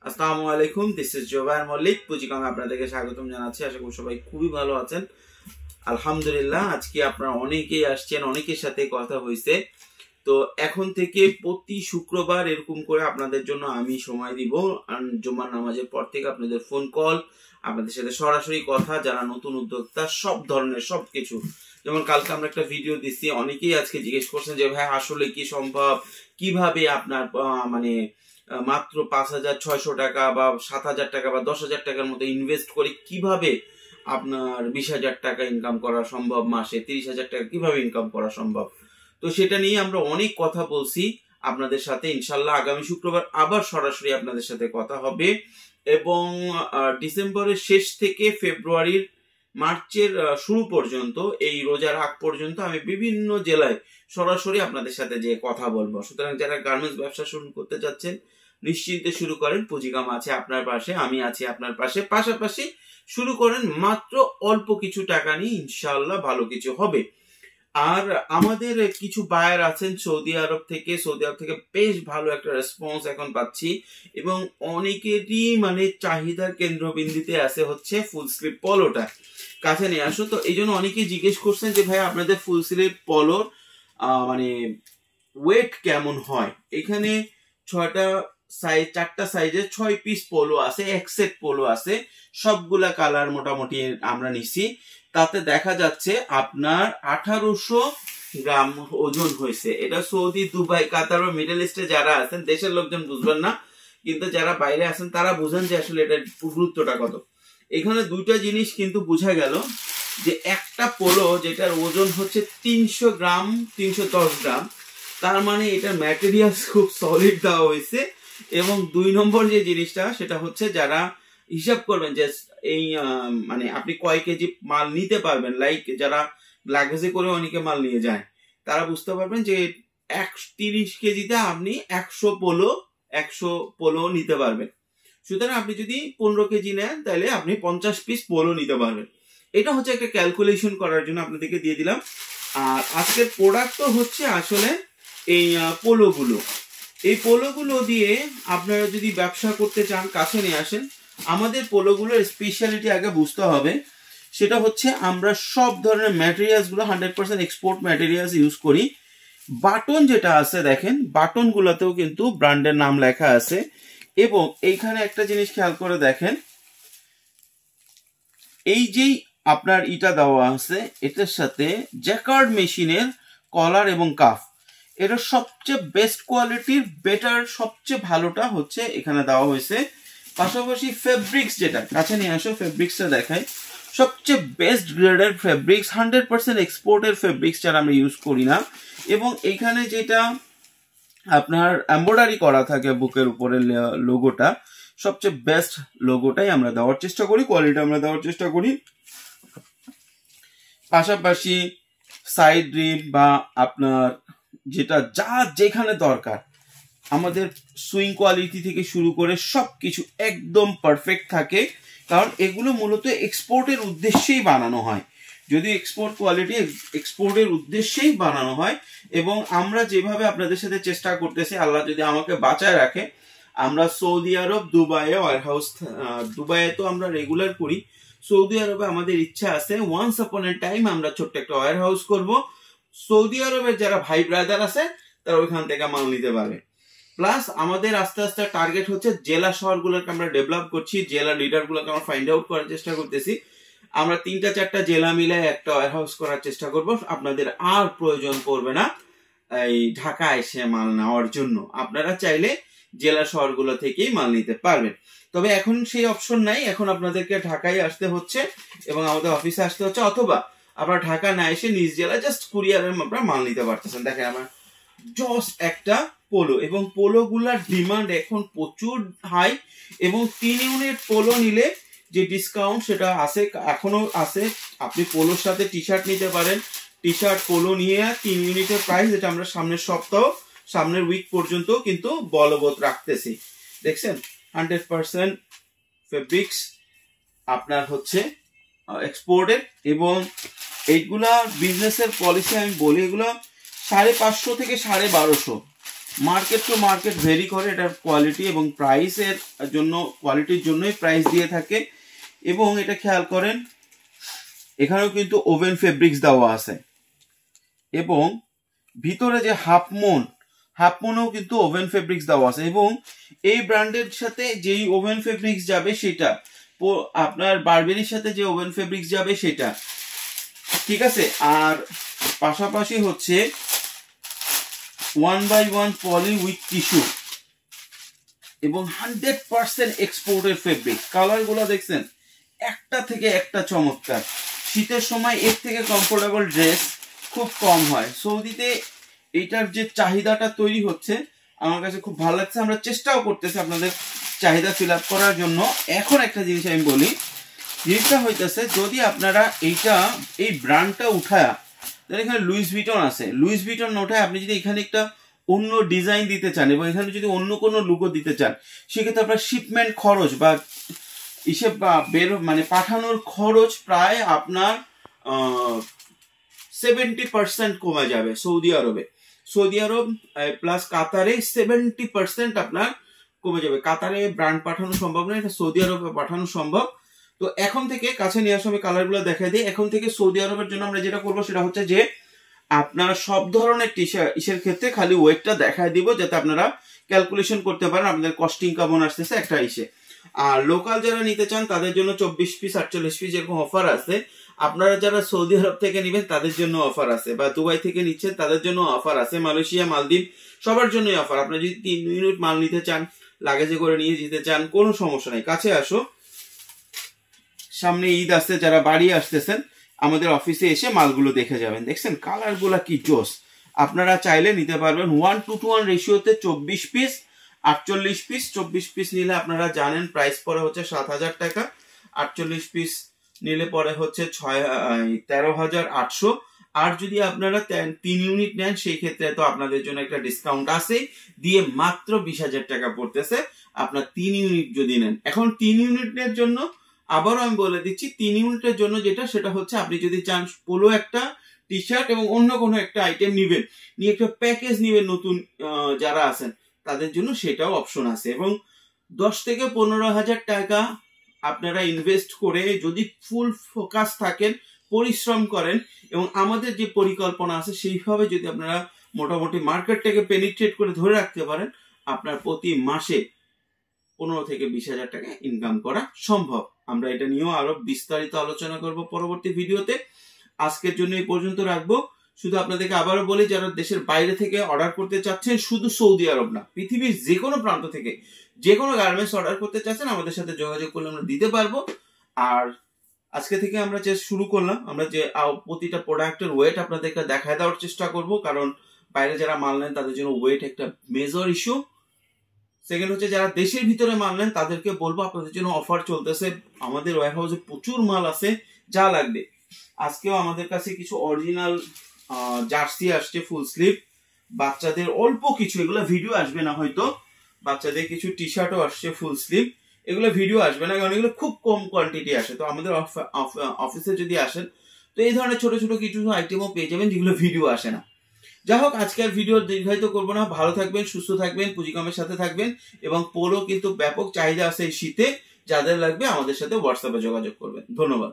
আসসালামু আলাইকুম, this is Zobayer Mallick. পুঁজিকমে আপনাদেরকে স্বাগতম জানাচ্ছি। আশা করি সবাই খুবই ভালো আছেন। আলহামদুলিল্লাহ, আজকে আপনারা অনেকেই আসছেন, অনেকের সাথে কথা হয়েছে। তো এখন থেকে প্রতি শুক্রবার এরকম করে আপনাদের জন্য আমি সময় দিব। জুমার নামাজের পর থেকে আপনাদের ফোন কল, আপনাদের সাথে সরাসরি কথা, যারা নতুন উদ্যোক্তা সব ধরনের সবকিছু। যেমন কালকে আমরা একটা ভিডিও দিচ্ছি, অনেকেই আজকে জিজ্ঞেস করছেন যে ভাই আসলে কি সম্ভব, কিভাবে আপনার মাত্র 5,600 টাকা বা 7,000 টাকা বা 10,000 টাকার মতো ইনভেস্ট করে কিভাবে আপনার 20,000 টাকা ইনকাম করা সম্ভব, মাসে 30,000 টাকা কিভাবে ইনকাম করা সম্ভব। তো সেটা নিয়ে আমরা অনেক কথা বলছি আপনাদের সাথে। ইনশাল্লাহ আগামী শুক্রবার আবার সরাসরি আপনাদের সাথে কথা হবে এবং ডিসেম্বরের শেষ থেকে ফেব্রুয়ারির মার্চের শুরু পর্যন্ত, এই রোজার আগ পর্যন্ত আমি বিভিন্ন জেলায় সরাসরি আপনাদের সাথে যে কথা বলবো। সুতরাং যারা গার্মেন্টস ব্যবসা শুরু করতে যাচ্ছেন নিশ্চিন্তে শুরু করেন। পুঁজিকাম আছে আপনার পাশে, আমি আছি আপনার পাশে। পাশাপাশি শুরু করেন মাত্র অল্প কিছু টাকা নিয়ে, ইনশাআল্লাহ ভালো কিছু হবে। আর আমাদের কিছু বায়ার আছেন সৌদি আরব থেকে। সৌদি আরব থেকে বেশ ভালো একটা রেসপন্স এখন পাচ্ছি এবং অনেকেরই চাহিদার কেন্দ্রবিন্দুতে আছে হচ্ছে ফুল স্লিভ পলোটা। কাছে নিয়ে আসো। তো এই জন্য অনেকেই জিজ্ঞেস করছেন যে ভাই আপনাদের ফুল স্লিভ পলোর ওয়েট কেমন হয়। এখানে 4টা সাইজের 6 পিস পোলো আছে, এক সেট পোলো আছে, সবগুলা কালার মোটামুটি আমরা নিছি। তাতে দেখা যাচ্ছে আপনার 1800 গ্রাম ওজন হয়েছে। এটা সৌদি, দুবাই, কাতার ও মিডল ইস্টে যারা আছেন, দেশের লোকজন বুঝবেন না, কিন্তু যারা বাইরে আছেন তারা বুঝেন যে আসলে এটার গুরুত্বটা কত। এখানে দুইটা জিনিস কিন্তু বোঝা গেল যে একটা পোলো যেটার ওজন হচ্ছে 300 গ্রাম, 310 গ্রাম, তার মানে এটার ম্যাটেরিয়াল খুব সলিড দেওয়া হয়েছে। এবং 2 নম্বর যে জিনিসটা সেটা হচ্ছে, যারা হিসাব করবেন যে এই আপনি কয় কেজি মাল নিতে পারবেন, লাইক যারা লাগেজে করে অনেকে মাল নিয়ে যায়, তারা বুঝতে পারবেন যে 30 কেজিতে আপনি 100 পোলো নিতে পারবেন। সুতরাং আপনি যদি 15 কেজি নেন তাহলে আপনি 50 পিস পোলো নিতে পারবেন। এটা হচ্ছে একটা ক্যালকুলেশন করার জন্য আপনাদেরকে দিয়ে দিলাম। আর আজকের প্রোডাক্ট তো হচ্ছে আসলে এই পোলোগুলো। এই পোলোগুলো দিয়ে আপনারা যদি ব্যবসা করতে চান কাছে নিয়ে আসেন। আমাদের পোলোগুলোর স্পেশালিটি আগে বুঝতে হবে। সেটা হচ্ছে আমরা সব ধরনের ম্যাটেরিয়ালস গুলো 100% এক্সপোর্ট ম্যাটেরিয়ালস ইউজ করি। বাটন যেটা আছে দেখেন, বাটন গুলোতেও কিন্তু ব্র্যান্ডের নাম লেখা আছে। এবং এইখানে একটা জিনিস খেয়াল করে দেখেন, এই যেই আপনার ইটা দেওয়া আছে, এটার সাথে জ্যাকার্ড মেশিনের কলার এবং কাফ, এটা সবচেয়ে বেস্ট কোয়ালিটির, বেটার, সবচেয়ে ভালোটা হচ্ছে এখানে দেওয়া হয়েছে। পাশাপাশি ফেব্রিক্স, যেটা কাছে নিয়ে আসো, ফেব্রিক্সটা দেখাই। সবচেয়ে বেস্ট গ্রেডের ফেব্রিক্স, 100% এক্সপোর্টের ফেব্রিক্স যারা আমরা ইউজ করি না। এবং এইখানে যেটা আপনার এমব্রয়ডারি করা থাকে বুকের উপরে লোগোটা, সবচেয়ে বেস্ট লোগোটাই আমরা দেওয়ার চেষ্টা করি, কোয়ালিটি আমরা দেওয়ার চেষ্টা করি। পাশাপাশি সাইড রিপ বা আপনার যেটা যা যেখানে দরকার, আমাদের সুইং কোয়ালিটি থেকে শুরু করে সবকিছু একদম পারফেক্ট থাকে। কারণ এগুলো মূলত এক্সপোর্টের উদ্দেশ্যেই বানানো হয়। যদি এক্সপোর্ট কোয়ালিটি এক্সপোর্টের উদ্দেশ্যেই বানানো হয়। এবং আমরা যেভাবে আপনাদের সাথে চেষ্টা করতেছি, আল্লাহ যদি আমাকে বাঁচায় রাখে, আমরা সৌদি আরব, দুবাইয়ে ওয়ারহাউস, দুবাইয়ে তো আমরা রেগুলার করি, সৌদি আরবে আমাদের ইচ্ছা আছে ওয়ান্স আপন এ টাইম আমরা ছোট্ট একটা ওয়ারহাউস করব। সৌদি আরবের যারা ভাই ব্রাদার আছে তারা ওইখান থেকে মাল নিতে পারবে। প্লাস আমাদের আস্তে আস্তে টার্গেট হচ্ছে জেলা শহরগুলোকে আমরা ডেভেলপ করছি, জেলা লিডার গুলোকে আমরা ফাইন্ড আউট করার চেষ্টা করতেছি। আমরা 3-4টা জেলা মিলায় একটা ওয়ারহাউস করার চেষ্টা করব। আপনাদের আর প্রয়োজন পড়বে না এই ঢাকা এসে মাল নেওয়ার জন্য। আপনারা চাইলে জেলা শহরগুলো থেকেই মাল নিতে পারবেন। তবে এখন সেই অপশন নাই, এখন আপনাদেরকে ঢাকায় আসতে হচ্ছে এবং আমাদের অফিসে আসতে হচ্ছে, অথবা আপনারা ঢাকা না এসে নিজ জেলায় জাস্ট কুরিয়ারের আপনারা মাল নিতে পারতেছেন। দেখেন আমার জস একটা পোলো, এবং পোলো গুলার ডিমান্ড এখন প্রচুর হাই। এবং 3 ইউনিট পোলো নিলে যে ডিসকাউন্ট সেটা আছে, এখনো আছে। আপনি পোলোর সাথে টি শার্ট নিতে পারেন। টি শার্ট পোলো নিয়ে 3 ইউনিটের প্রাইস, এটা আমরা সামনের সপ্তাহ, সামনের উইক পর্যন্ত কিন্তু বলবৎ রাখতেছি। দেখছেন 100% ফেব্রিক্স আপনার হচ্ছে এক্সপোর্টেড। এবং এইগুলা বিজনেসের পলিসি আমি বলি, এগুলো 550 থেকে 1250 মার্কেট টু মার্কেট ভেরি করে, এটার কোয়ালিটি এবং প্রাইসের জন্য, কোয়ালিটির জন্যই প্রাইস দিয়ে থাকে। এবং এটা খেয়াল করেন এখানেও কিন্তু ওভেন ফেব্রিক্স দেওয়া আছে, এবং ভিতরে যে হাফমুনেও কিন্তু ওভেন ফেব্রিক্স দেওয়া আছে। এবং এই ব্র্যান্ডের সাথে যেই ওভেন ফেব্রিক্স যাবে সেটা, আপনার বারবেরির সাথে যে ওভেন ফেব্রিক্স যাবে সেটা, ঠিক আছে। আর পাশাপাশি হচ্ছে 1/1 পলি উইথ টিস্যু এবং 100% এক্সপোর্টের ফেব্রিক। কালারগুলো দেখছেন একটা থেকে একটা চমৎকার। শীতের সময় এর থেকে কমফোর্টেবল ড্রেস খুব কম হয়। সৌদিতে এইটার যে চাহিদাটা তৈরি হচ্ছে আমার কাছে খুব ভালো লাগছে। আমরা চেষ্টাও করতেছি আপনাদের চাহিদা ফিল আপ করার জন্য। এখন একটা জিনিস আমি বলি, জিনিসটা হইতেছে যদি আপনারা এই ব্র্যান্ডটা উঠায়া, এখানে লুইস ভিটন আছে, লুইস ভিটন উঠায় আপনি যদি এখানে একটা অন্য ডিজাইন দিতে চান এবং এখানে যদি অন্য কোনো লুকও দিতে চান, সেক্ষেত্রে আপনার শিপমেন্ট খরচ বা হিসেব বা মানে পাঠানোর খরচ প্রায় আপনার 70% কমে যাবে। সৌদি আরব প্লাস কাতারে 70% আপনার কমে যাবে। কাতারে ব্র্যান্ড পাঠানো সম্ভব নয়, এটা সৌদি আরবে পাঠানো সম্ভব। তো এখন থেকে কাছে নিয়ে আসলে আমি কালারগুলো দেখাই দিই। এখন থেকে সৌদি আরবের জন্য আমরা যেটা করবো সেটা হচ্ছে যে আপনার সব ধরনের টি-শার্টের ক্ষেত্রে খালি ওয়েটটা দেখায় দিব, যাতে আপনারা ক্যালকুলেশন করতে পারেন আপনাদের কস্টিং কেমন আসতেছে একটা ইসে। আর লোকাল যারা নিতে চান তাদের জন্য 24 পিস 48 পিস এরকম অফার আছে। আপনারা যারা সৌদি আরব থেকে নেবেন তাদের জন্য অফার আছে, বা দুবাই থেকে নিচ্ছেন তাদের জন্য অফার আছে, মালয়েশিয়া মালদ্বীপ সবার জন্যই অফার। আপনারা যদি 3 ইউনিট মাল নিতে চান, লাগেজে করে নিয়ে যেতে চান, কোনো সমস্যা নেই। কাছে আসো, সামনে ঈদ আসছে, যারা বাড়ি আসতেছেন আমাদের অফিসে এসে মালগুলো দেখে যাবেন। দেখছেন কালারগুলো কি জোস। আপনারা চাইলে নিতে পারবেন 1:1 রেশিওতে 24 পিস 48 পিস। 24 পিস নিলে আপনারা জানেন প্রাইস পরে হচ্ছে 7,000 টাকা, 48 পিস নিলে পরে হচ্ছে 13,800। আর যদি আপনারা 3 ইউনিট নেন সেই ক্ষেত্রে তো আপনাদের জন্য একটা ডিসকাউন্ট আছে, দিয়ে মাত্র 20,000 টাকা পড়তেছে আপনার 3 ইউনিট যদি নেন। এখন 3 ইউনিটের জন্য আবারও আমি বলে দিচ্ছি, 3 ইউনিটের জন্য যেটা, সেটা হচ্ছে আপনি যদি চান পোলো একটা, টি শার্ট এবং অন্য কোনো একটা আইটেম নিবেন, নিয়ে একটা প্যাকেজ নিবেন, নতুন যারা আছেন তাদের জন্য সেটাও অপশন আছে। এবং 10 থেকে 15,000 টাকা আপনারা ইনভেস্ট করে যদি ফুল ফোকাস থাকেন, পরিশ্রম করেন এবং আমাদের যে পরিকল্পনা আছে সেইভাবে যদি আপনারা মোটামুটি মার্কেটটাকে পেনিট্রেট করে ধরে রাখতে পারেন, আপনার প্রতি মাসে 15 থেকে 20,000 টাকা ইনকাম করা সম্ভব। আমরা এটা নিয়েও আরো বিস্তারিত আলোচনা করব পরবর্তী ভিডিওতে। আজকের জন্য এই পর্যন্ত রাখবো। শুধু আপনাদেরকে আবারও বলি, যারা দেশের বাইরে থেকে অর্ডার করতে চাচ্ছেন, শুধু সৌদি আরব না, পৃথিবীর যে কোনো প্রান্ত থেকে যে কোনো গার্মেন্টস অর্ডার করতে চাচ্ছেন, আমাদের সাথে যোগাযোগ করলে আমরা দিতে পারবো। আর আজকে থেকে আমরা যে শুরু করলাম, আমরা যে প্রতিটা প্রোডাক্টের ওয়েট আপনাদেরকে দেখায় দেওয়ার চেষ্টা করব, কারণ বাইরে যারা মাল নেন তাদের জন্য ওয়েট একটা মেজর ইস্যু। সেকেন্ড হচ্ছে যারা দেশের ভিতরে মাল নেন তাদেরকে বলবো আপনাদের জন্য অফার চলতেছে, আমাদের ওয়্যার হাউসে প্রচুর মাল আছে, যা লাগবে। আজকেও আমাদের কাছে কিছু অরিজিনাল জার্সি আসছে ফুল স্লিভ, বাচ্চাদের অল্প কিছু, এগুলো ভিডিও আসবে না হয়তো, বাচ্চাদের কিছু টি শার্টও আসছে ফুল স্লিভ, এগুলো ভিডিও আসবে না কারণ এগুলো খুব কম কোয়ান্টিটি আসে। তো আমাদের অফিসে যদি আসেন তো এই ধরনের ছোট ছোট কিছু আইটেমও পেয়ে যাবেন যেগুলো ভিডিও আসে না। যাই হোক, আজকের ভিডিও দীর্ঘায়িত করবো না। ভালো থাকবেন, সুস্থ থাকবেন, পুঁজিকমের সাথে থাকবেন এবং পোলো কিন্তু ব্যাপক চাহিদা আছে এই শীতে। যাদের লাগবে আমাদের সাথে হোয়াটসঅ্যাপে যোগাযোগ করবেন। ধন্যবাদ।